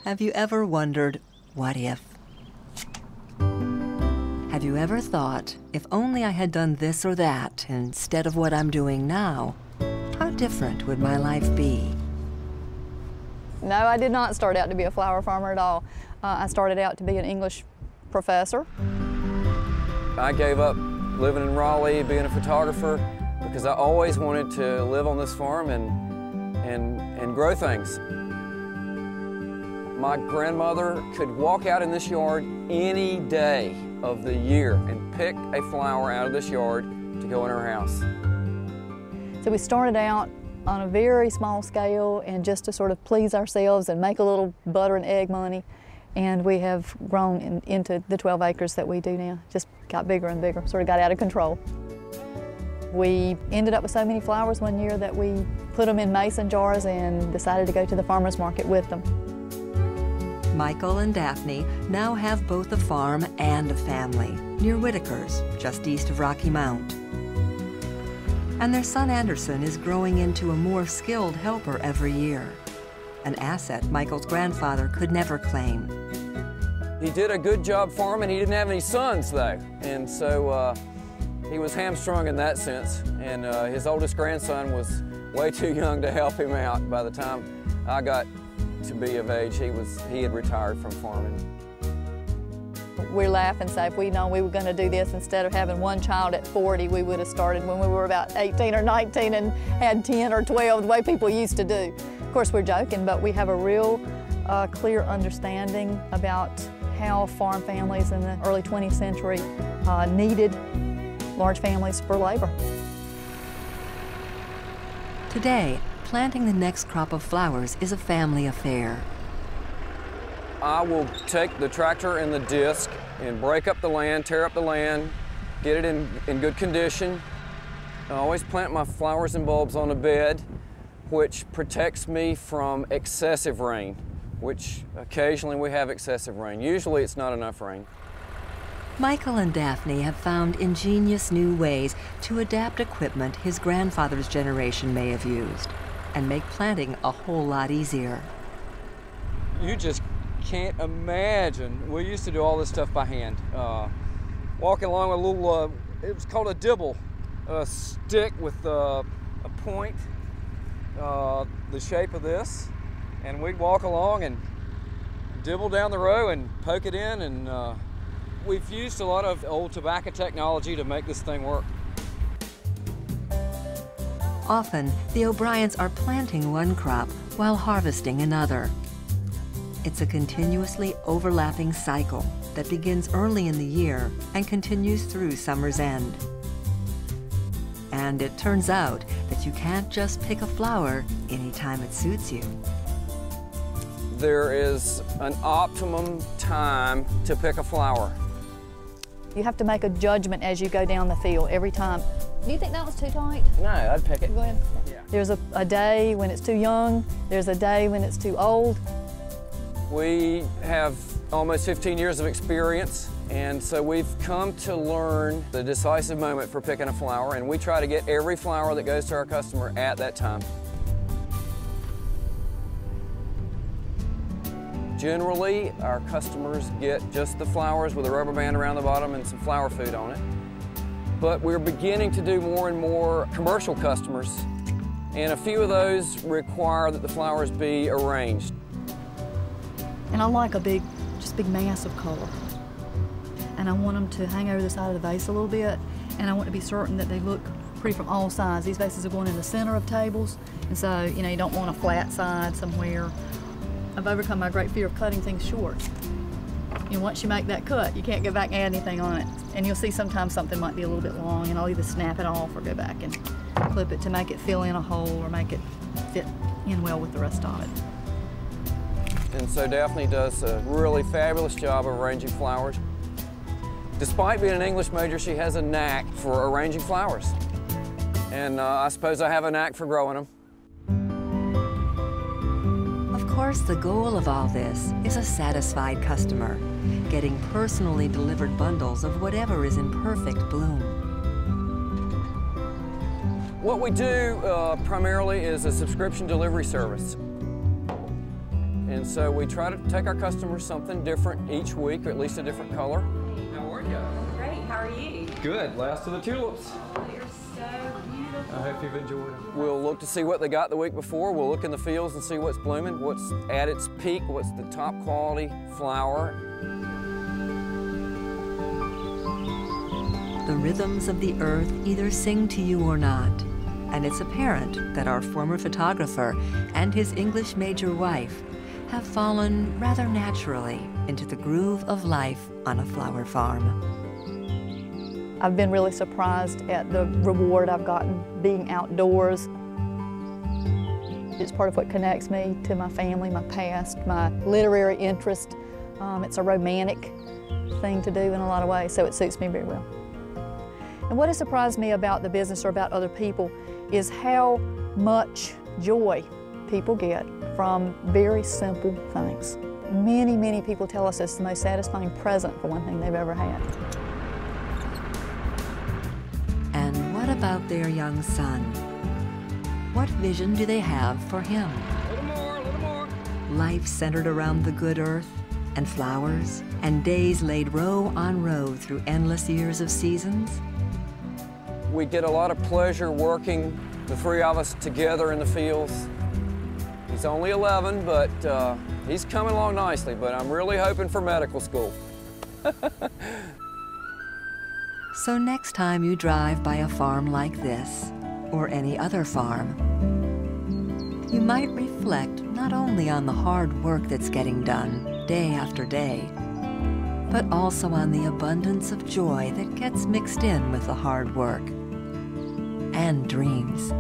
Have you ever wondered, what if? Have you ever thought, if only I had done this or that instead of what I'm doing now, how different would my life be? No, I did not start out to be a flower farmer at all. I started out to be an English professor. I gave up living in Raleigh, being a photographer, because I always wanted to live on this farm and grow things. My grandmother could walk out in this yard any day of the year and pick a flower out of this yard to go in her house. So we started out on a very small scale and just to sort of please ourselves and make a little butter and egg money. And we have grown into the 12 acres that we do now. Just got bigger and bigger, sort of got out of control. We ended up with so many flowers one year that we put them in mason jars and decided to go to the farmer's market with them. Michael and Daphne now have both a farm and a family near Whitakers, just east of Rocky Mount. And their son Anderson is growing into a more skilled helper every year, an asset Michael's grandfather could never claim. He did a good job farming. He didn't have any sons, though, and so he was hamstrung in that sense. And his oldest grandson was way too young to help him out. By the time I got to be of age, he had retired from farming. We laugh and say if we'd known we were going to do this, instead of having one child at 40, we would have started when we were about 18 or 19 and had 10 or 12, the way people used to do. Of course, we're joking, but we have a real clear understanding about how farm families in the early 20th century needed large families for labor. Today, planting the next crop of flowers is a family affair. I will take the tractor and the disc and break up the land, tear up the land, get it in good condition. I always plant my flowers and bulbs on a bed, which protects me from excessive rain, which occasionally we have excessive rain. Usually it's not enough rain. Michael and Daphne have found ingenious new ways to adapt equipment his grandfather's generation may have used and make planting a whole lot easier. You just can't imagine. We used to do all this stuff by hand. Walking along with a little, it was called a dibble, a stick with a point, the shape of this, and we'd walk along and dibble down the row and poke it in, and we've used a lot of old tobacco technology to make this thing work. Often, the O'Briens are planting one crop while harvesting another. It's a continuously overlapping cycle that begins early in the year and continues through summer's end. And it turns out that you can't just pick a flower anytime it suits you. There is an optimum time to pick a flower. You have to make a judgment as you go down the field every time. Do you think that was too tight? No, I'd pick it. Go ahead. Yeah. There's a day when it's too young, there's a day when it's too old. We have almost 15 years of experience, and so we've come to learn the decisive moment for picking a flower, and we try to get every flower that goes to our customer at that time. Generally, our customers get just the flowers with a rubber band around the bottom and some flower food on it. But we're beginning to do more and more commercial customers, and a few of those require that the flowers be arranged. And I like a big mass of color. And I want them to hang over the side of the vase a little bit, and I want to be certain that they look pretty from all sides. These vases are going in the center of tables, and so, you know, you don't want a flat side somewhere. I've overcome my great fear of cutting things short. You know, once you make that cut, you can't go back and add anything on it. And you'll see sometimes something might be a little bit long, and I'll either snap it off or go back and clip it to make it fill in a hole or make it fit in well with the rest of it. And so Daphne does a really fabulous job of arranging flowers. Despite being an English major, she has a knack for arranging flowers. And I suppose I have a knack for growing them. Of course, the goal of all this is a satisfied customer, getting personally delivered bundles of whatever is in perfect bloom. What we do primarily is a subscription delivery service. And so we try to take our customers something different each week, or at least a different color. How are you? Great, how are you? Good, last of the tulips. Oh, you're so beautiful. I hope you've enjoyed them. We'll look to see what they got the week before. We'll look in the fields and see what's blooming, what's at its peak, what's the top quality flower. The rhythms of the earth either sing to you or not, and it's apparent that our former photographer and his English major wife have fallen rather naturally into the groove of life on a flower farm. I've been really surprised at the reward I've gotten being outdoors. It's part of what connects me to my family, my past, my literary interest. It's a romantic thing to do in a lot of ways, so it suits me very well. And what has surprised me about the business or about other people is how much joy people get from very simple things. Many, many people tell us it's the most satisfying present for one thing they've ever had. And what about their young son? What vision do they have for him? A little more, a little more. Life centered around the good earth and flowers and days laid row on row through endless years of seasons? We get a lot of pleasure working, the three of us together in the fields. He's only 11, but he's coming along nicely, but I'm really hoping for medical school. So next time you drive by a farm like this, or any other farm, you might reflect not only on the hard work that's getting done day after day, but also on the abundance of joy that gets mixed in with the hard work and dreams.